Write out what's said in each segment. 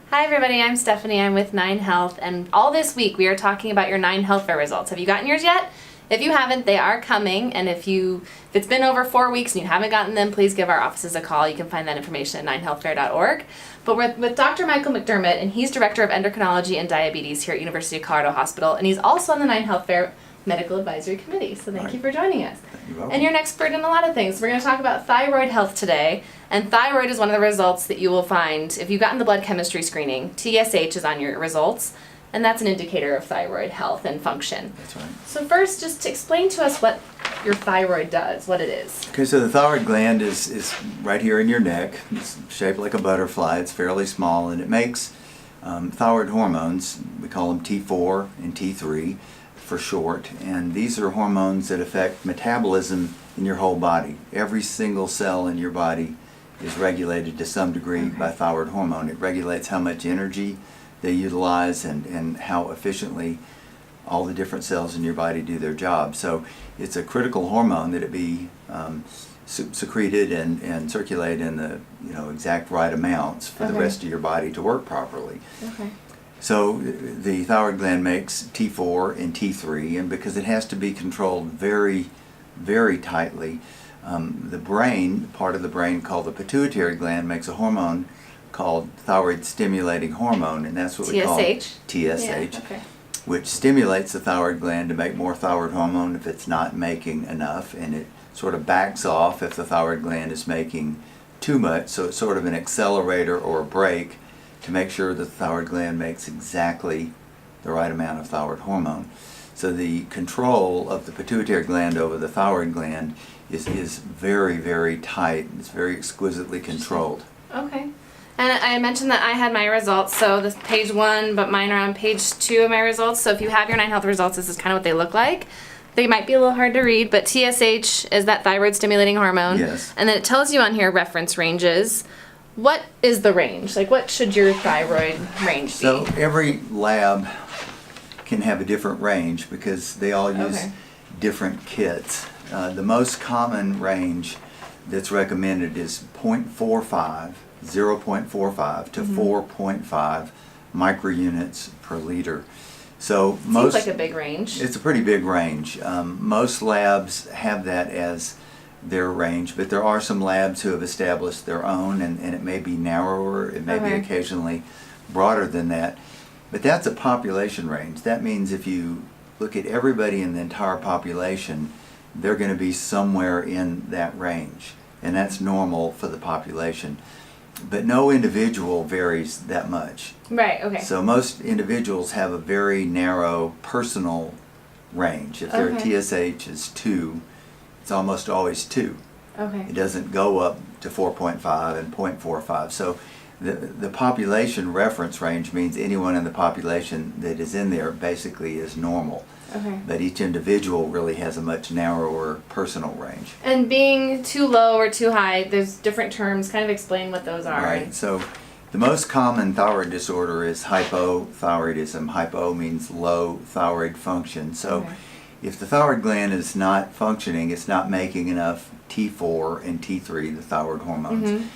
Hi everybody, I'm Stephanie. I'm with 9Health, and all this week we are talking about your 9Health Fair results. Have you gotten yours yet? If you haven't, they are coming, and if it's been over 4 weeks and you haven't gotten them, please give our offices a call. You can find that information at 9healthfair.org. But we're with Dr. Michael McDermott, and he's Director of Endocrinology and Diabetes here at University of Colorado Hospital, and he's also on the 9Health Fair Medical Advisory Committee. So thank you for joining us. And you're an expert in a lot of things. We're going to talk about thyroid health today, and thyroid is one of the results that you will find if you've gotten the blood chemistry screening. TSH is on your results, and that's an indicator of thyroid health and function. That's right. So first, just explain to us what your thyroid does, what it is. Okay, so the thyroid gland is right here in your neck. It's shaped like a butterfly. It's fairly small, and it makes thyroid hormones. We call them T4 and T3 for short, and these are hormones that affect metabolism in your whole body. Every single cell in your body is regulated to some degree by thyroid hormone. It regulates how much energy they utilize and how efficiently all the different cells in your body do their job. So it's a critical hormone that it be secreted and circulate in the exact right amounts for the rest of your body to work properly. Okay. So the thyroid gland makes T4 and T3, and because it has to be controlled very, very tightly, the brain, part of the brain called the pituitary gland, makes a hormone called thyroid stimulating hormone, and that's what we call TSH, Yeah, which stimulates the thyroid gland to make more thyroid hormone if it's not making enough, and it sort of backs off if the thyroid gland is making too much, so it's sort of an accelerator or a brake to make sure that the thyroid gland makes exactly the right amount of thyroid hormone. So the control of the pituitary gland over the thyroid gland is very, very tight. It's very exquisitely controlled. Okay. And I mentioned that I had my results, so this page 1, but mine are on page 2 of my results. So if you have your 9Health results, this is kind of what they look like. They might be a little hard to read, but TSH is that thyroid stimulating hormone. Yes. And then it tells you on here reference ranges. What is the range? Like, what should your thyroid range be? So every lab can have a different range because they all use different kits. The most common range that's recommended is 0.45 to 4.5 microunits per liter. So Seems like a big range. It's a pretty big range. Most labs have that as their range, but there are some labs who have established their own, and it may be narrower, it may be occasionally broader than that. But that's a population range. That means if you look at everybody in the entire population, they're going to be somewhere in that range, and that's normal for the population. But no individual varies that much. Right, okay. So most individuals have a very narrow personal range. If their TSH is 2, it's almost always 2. Okay. It doesn't go up to 4.5 and 0.45. So the population reference range means anyone in the population that is in there basically is normal. Okay. But each individual really has a much narrower personal range. And being too low or too high, there's different terms. Kind of explain what those are. Right. So the most common thyroid disorder is hypothyroidism. Hypo means low thyroid function. So if the thyroid gland is not functioning, it's not making enough T4 and T3, the thyroid hormones.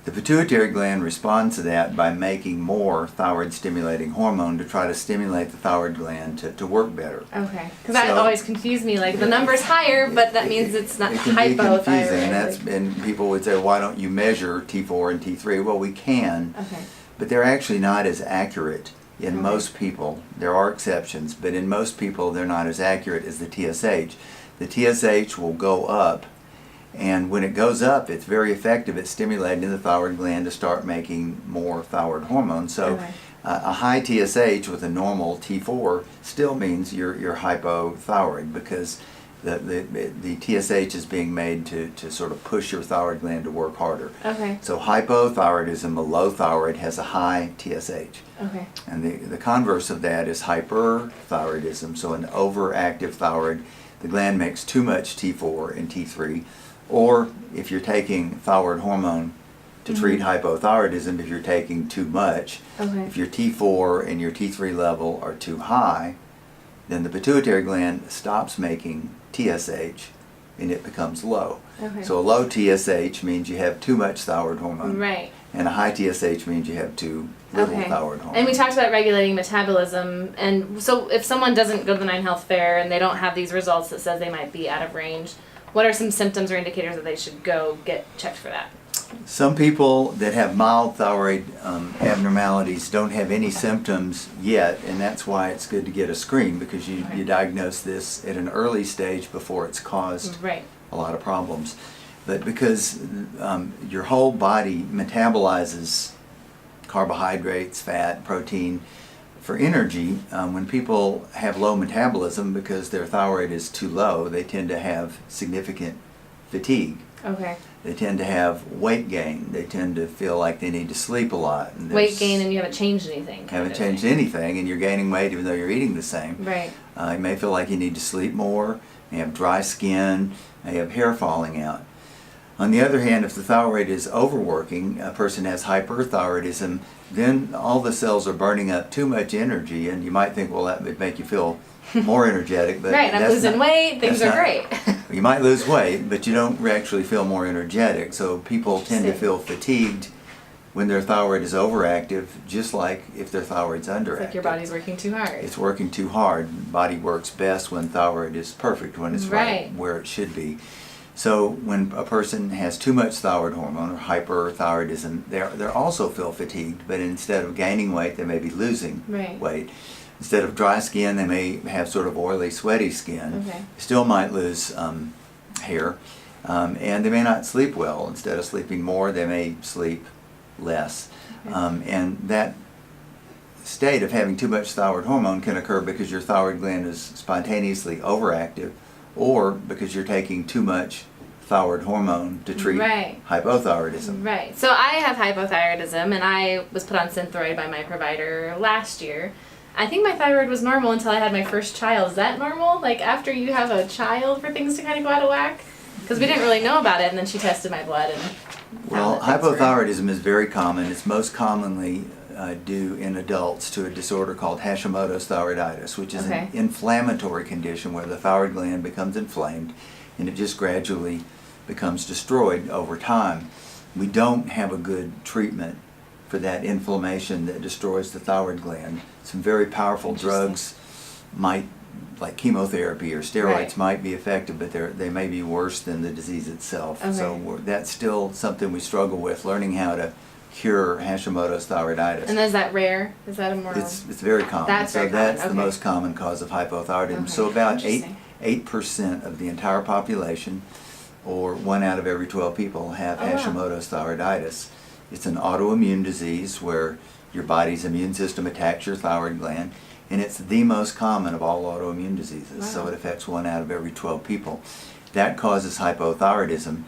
The pituitary gland responds to that by making more thyroid stimulating hormone to try to stimulate the thyroid gland to work better. Okay, because that always confused me. Like the number's higher, but that means it's not hypothyroid. And people would say, why don't you measure T4 and T3? Well, we can, but they're actually not as accurate in most people. There are exceptions, but in most people they're not as accurate as the TSH. The TSH will go up, and when it goes up, it's very effective at stimulating the thyroid gland to start making more thyroid hormone. So a high TSH with a normal T4 still means you're hypothyroid, because the TSH is being made to sort of push your thyroid gland to work harder. So hypothyroidism, a low thyroid, has a high TSH. And the converse of that is hyperthyroidism, so an overactive thyroid. The gland makes too much T4 and T3. Or if you're taking thyroid hormone to treat hypothyroidism, if you're taking too much, if your T4 and your T3 level are too high, then the pituitary gland stops making TSH and it becomes low. So a low TSH means you have too much thyroid hormone. and a high TSH means you have too little thyroid hormone. And we talked about regulating metabolism, and so if someone doesn't go to the 9Health fair and they don't have these results that says they might be out of range, what are some symptoms or indicators that they should go get checked for that? Some people that have mild thyroid abnormalities don't have any symptoms yet, and that's why it's good to get a screen, because you diagnose this at an early stage before it's caused a lot of problems. But because your whole body metabolizes carbohydrates, fat, protein for energy, when people have low metabolism because their thyroid is too low, they tend to have significant fatigue. They tend to have weight gain. They tend to feel like they need to sleep a lot. And weight gain, and you haven't changed anything. Haven't changed anything, and you're gaining weight even though you're eating the same. You may feel like you need to sleep more. You have dry skin. You have hair falling out. On the other hand, if the thyroid is overworking, a person has hyperthyroidism, then all the cells are burning up too much energy, and you might think, well, that would make you feel more energetic. But I'm losing weight, things are great. You might lose weight, but you don't actually feel more energetic. So people tend to feel fatigued when their thyroid is overactive, just like if their thyroid's underactive. It's like your body's working too hard. It's working too hard. The body works best when thyroid is perfect, when it's right where it should be. So when a person has too much thyroid hormone or hyperthyroidism, they also feel fatigued, but instead of gaining weight, they may be losing weight. Instead of dry skin, they may have sort of oily, sweaty skin. Still might lose hair, and they may not sleep well. Instead of sleeping more, they may sleep less. And that state of having too much thyroid hormone can occur because your thyroid gland is spontaneously overactive, or because you're taking too much thyroid hormone to treat hypothyroidism. So I have hypothyroidism, and I was put on Thyroid by my provider last year. I think my thyroid was normal until I had my first child. Is that normal? Like after you have a child for things to kind of go out of whack? Because we didn't really know about it, and then she tested my blood and well, hypothyroidism is very common. It's most commonly due in adults to a disorder called Hashimoto's thyroiditis, which is an inflammatory condition where the thyroid gland becomes inflamed and it just gradually becomes destroyed over time. We don't have a good treatment for that inflammation that destroys the thyroid gland. Some very powerful drugs might, like chemotherapy or steroids, might be effective, but they may be worse than the disease itself. So that's still something we struggle with, learning how to cure Hashimoto's thyroiditis. And is that rare? Is that a more? It's very common. That's the most common cause of hypothyroidism. So about 8% of the entire population, or 1 out of every 12 people, have Hashimoto's thyroiditis. It's an autoimmune disease where your body's immune system attacks your thyroid gland, and it's the most common of all autoimmune diseases. So it affects 1 out of every 12 people. That causes hypothyroidism.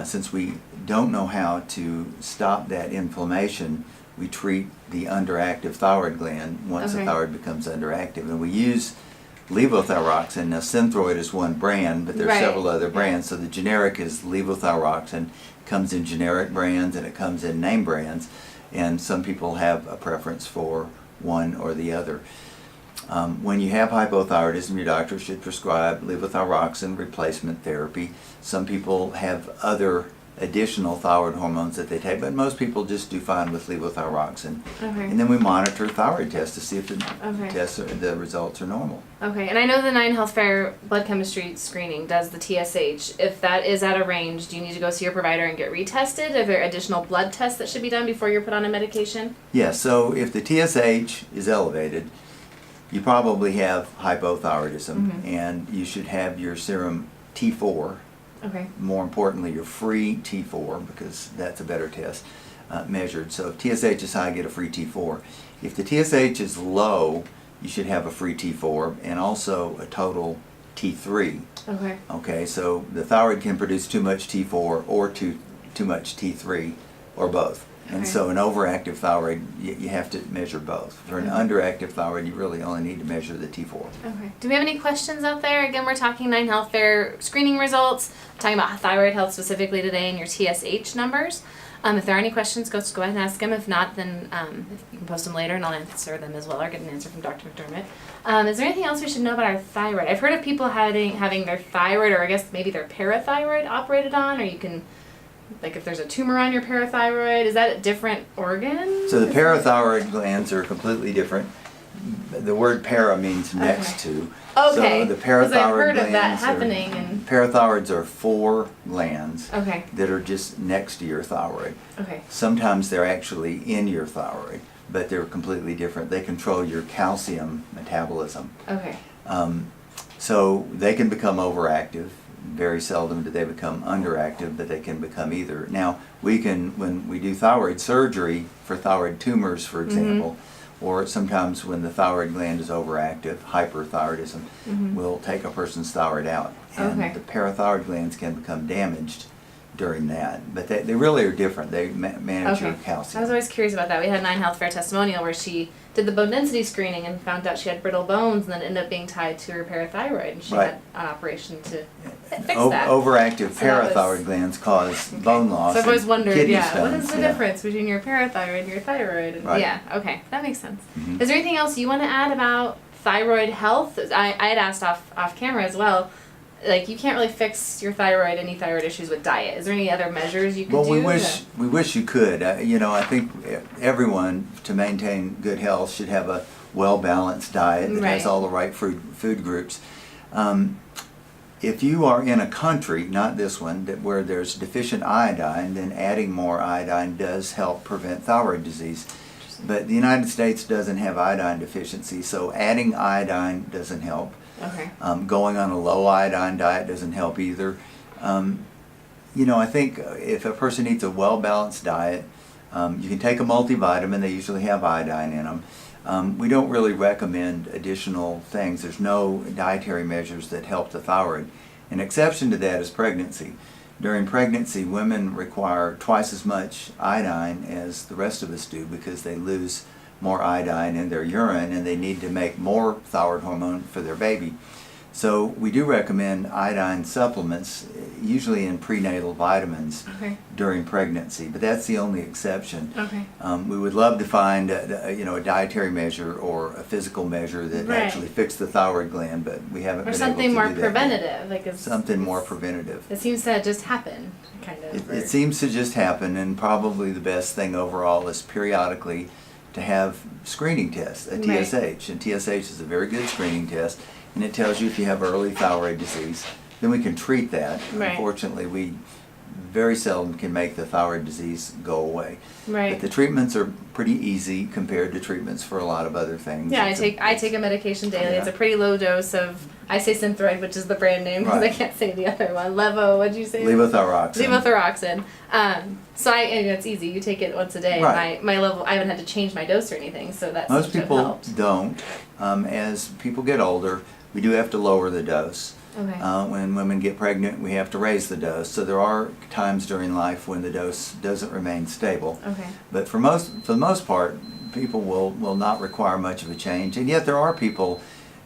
Since we don't know how to stop that inflammation, we treat the underactive thyroid gland once the thyroid becomes underactive. And we use levothyroxine. Now, Synthroid is one brand, but there are several other brands. So the generic is levothyroxine. It comes in generic brands and it comes in name brands. And some people have a preference for one or the other. When you have hypothyroidism, your doctor should prescribe levothyroxine replacement therapy. Some people have other additional thyroid hormones that they take, but most people just do fine with levothyroxine. And then we monitor thyroid tests to see if the results are normal. And I know the 9Health Fair blood chemistry screening does the TSH. If that is out of range, do you need to go see your provider and get retested? Are there additional blood tests that should be done before you're put on a medication? Yes, so if the TSH is elevated, you probably have hypothyroidism, and you should have your serum T4. More importantly, your free T4, because that's a better test, measured. So if TSH is high, get a free T4. If the TSH is low, you should have a free T4 and also a total T3. Okay, so the thyroid can produce too much T4 or too much T3, or both. And so an overactive thyroid, you have to measure both. For an underactive thyroid, you really only need to measure the T4. Do we have any questions out there? Again, we're talking 9Health Fair screening results, talking about thyroid health specifically today and your TSH numbers. If there are any questions, go ahead and ask them. If not, then you can post them later and I'll answer them as well, or get an answer from Dr. McDermott. Is there anything else we should know about our thyroid? I've heard of people having their thyroid, or I guess maybe their parathyroid operated on, or you can like if there's a tumor on your parathyroid, is that a different organ? So the parathyroid glands are completely different. The word para means next to. Okay. So the 'Cause I've heard parathyroid of that glands happening and parathyroids are 4 glands okay. that are just next to your thyroid. Okay. Sometimes they're actually in your thyroid, but they're completely different. They control your calcium metabolism. Okay. So they can become overactive. Very seldom do they become underactive, but they can become either. Now, when we do thyroid surgery for thyroid tumors, for example, or sometimes when the thyroid gland is overactive, hyperthyroidism, we'll take a person's thyroid out. And the parathyroid glands can become damaged during that. But they really are different. They manage your calcium. I was always curious about that. We had 9Health Fair testimonial where she did the bone density screening and found out she had brittle bones and then ended up being tied to her parathyroid. And she had an operation to fix that. Overactive So parathyroid glands cause bone loss. So I've always wondered, kidney what stones, is the difference between your parathyroid and your thyroid? And Right. Yeah, okay, that makes sense. Is there anything else you want to add about thyroid health? I had asked off camera as well. Like, you can't really fix your thyroid, any thyroid issues with diet. Is there any other measures you could do? Well, we wish you could. I think everyone, to maintain good health, should have a well-balanced diet that has all the right food groups. If you are in a country, not this one, where there's deficient iodine, then adding more iodine does help prevent thyroid disease. But the United States doesn't have iodine deficiency, so adding iodine doesn't help. Okay. Going on a low iodine diet doesn't help either. I think if a person eats a well-balanced diet, you can take a multivitamin. They usually have iodine in them. We don't really recommend additional things. There's no dietary measures that help the thyroid. An exception to that is pregnancy. During pregnancy, women require twice as much iodine as the rest of us do because they lose more iodine in their urine and they need to make more thyroid hormone for their baby. So we do recommend iodine supplements, usually in prenatal vitamins during pregnancy, but that's the only exception. Okay. We would love to find a dietary measure or a physical measure that actually fixed the thyroid gland, but we haven't been able to do that. Or something more preventative. Something more preventative. It seems to just happen, kind of. It seems to just happen, and probably the best thing overall is periodically to have screening tests, a TSH. And TSH is a very good screening test, and it tells you if you have early thyroid disease. Then we can treat that. Unfortunately, we very seldom can make the thyroid disease go away. But the treatments are pretty easy compared to treatments for a lot of other things. Yeah, I take a medication daily. It's a pretty low dose of, I say Synthroid, which is the brand name because I can't say the other one. What'd you say? Levothyroxine. So it's easy. You take it once a day. My level, I haven't had to change my dose or anything, so that's most people don't. As people get older, we do have to lower the dose. When women get pregnant, we have to raise the dose. So there are times during life when the dose doesn't remain stable. But for the most part, people will not require much of a change. And yet there are people,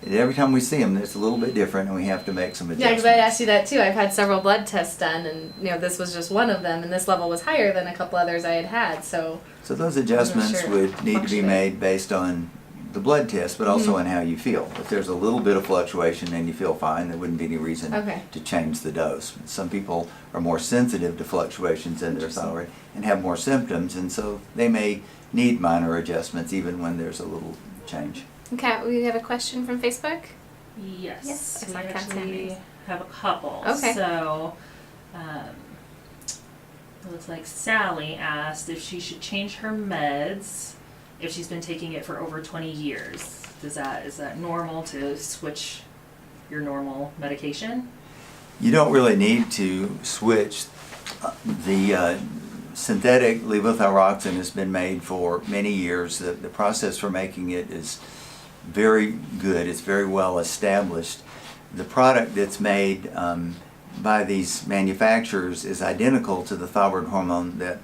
every time we see them, it's a little bit different, and we have to make some adjustments. Yeah, because I asked you that too. I've had several blood tests done, and this was just one of them, and this level was higher than a couple others I had had. So those adjustments would need to be made based on the blood test, but also on how you feel. If there's a little bit of fluctuation and you feel fine, there wouldn't be any reason to change the dose. Some people are more sensitive to fluctuations in their thyroid and have more symptoms, and so they may need minor adjustments even when there's a little change. Okay, we have a question from Facebook? Yes, I we saw Kat's hand actually raised. have a couple. Okay. So, it looks like Sally asked if she should change her meds if she's been taking it for over 20 years. Is that normal to switch your normal medication? You don't really need to switch. The synthetic levothyroxine has been made for many years. The process for making it is very good. It's very well established. The product that's made by these manufacturers is identical to the thyroid hormone that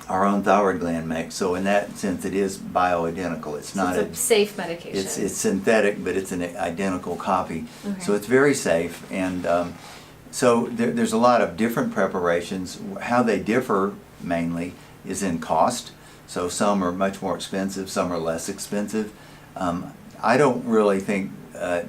our own thyroid gland makes. So in that sense, it is bioidentical. It's not a safe medication. It's synthetic, but it's an identical copy. So it's very safe. And so there's a lot of different preparations. How they differ mainly is in cost. So some are much more expensive, some are less expensive. I don't really think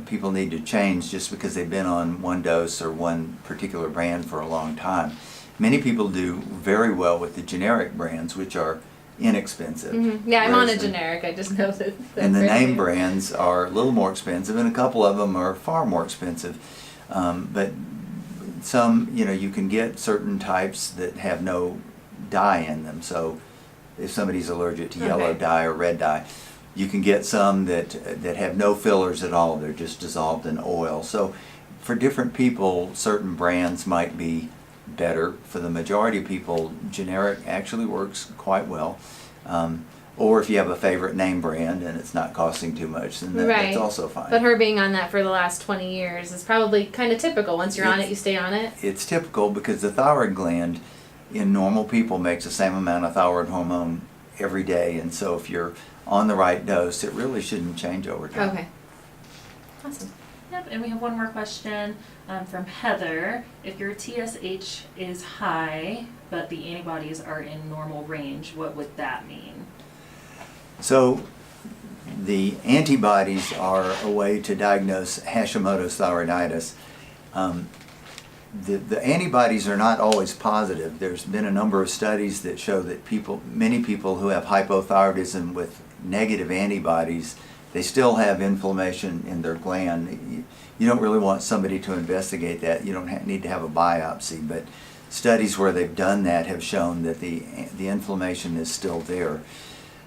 people need to change just because they've been on one dose or one particular brand for a long time. Many people do very well with the generic brands, which are inexpensive. Yeah, I'm on a Whereas the- generic. I just know that. And the brand name name. brands are a little more expensive, and a couple of them are far more expensive. But some, you can get certain types that have no dye in them. So if somebody's allergic to yellow Okay. dye or red dye, you can get some that have no fillers at all. They're just dissolved in oil. So for different people, certain brands might be better. For the majority of people, generic actually works quite well. Or if you have a favorite name brand and it's not costing too much, then Right. that's also fine. But her being on that for the last 20 years is probably kind of typical. Once you're on it, you stay on it. It's typical because the thyroid gland in normal people makes the same amount of thyroid hormone every day, and so if you're on the right dose, it really shouldn't change over time. Okay. Awesome. Yep, and we have one more question from Heather. If your TSH is high, but the antibodies are in normal range, what would that mean? So the antibodies are a way to diagnose Hashimoto's thyroiditis. The antibodies are not always positive. There's been a number of studies that show that many people who have hypothyroidism with negative antibodies, they still have inflammation in their gland. You don't really want somebody to investigate that. You don't need to have a biopsy, but studies where they've done that have shown that the inflammation is still there.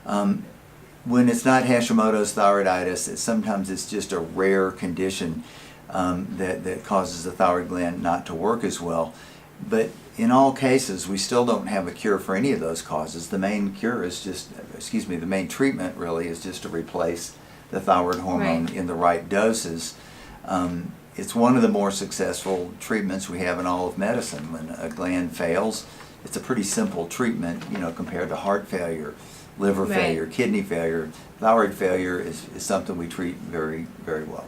When it's not Hashimoto's thyroiditis, sometimes it's just a rare condition that causes the thyroid gland not to work as well. But in all cases, we still don't have a cure for any of those causes. The main cure is the main treatment really is just to replace the thyroid hormone Right. in the right doses. It's one of the more successful treatments we have in all of medicine. When a gland fails, it's a pretty simple treatment, compared to heart failure, liver Right. failure, kidney failure. Thyroid failure is something we treat very, very well.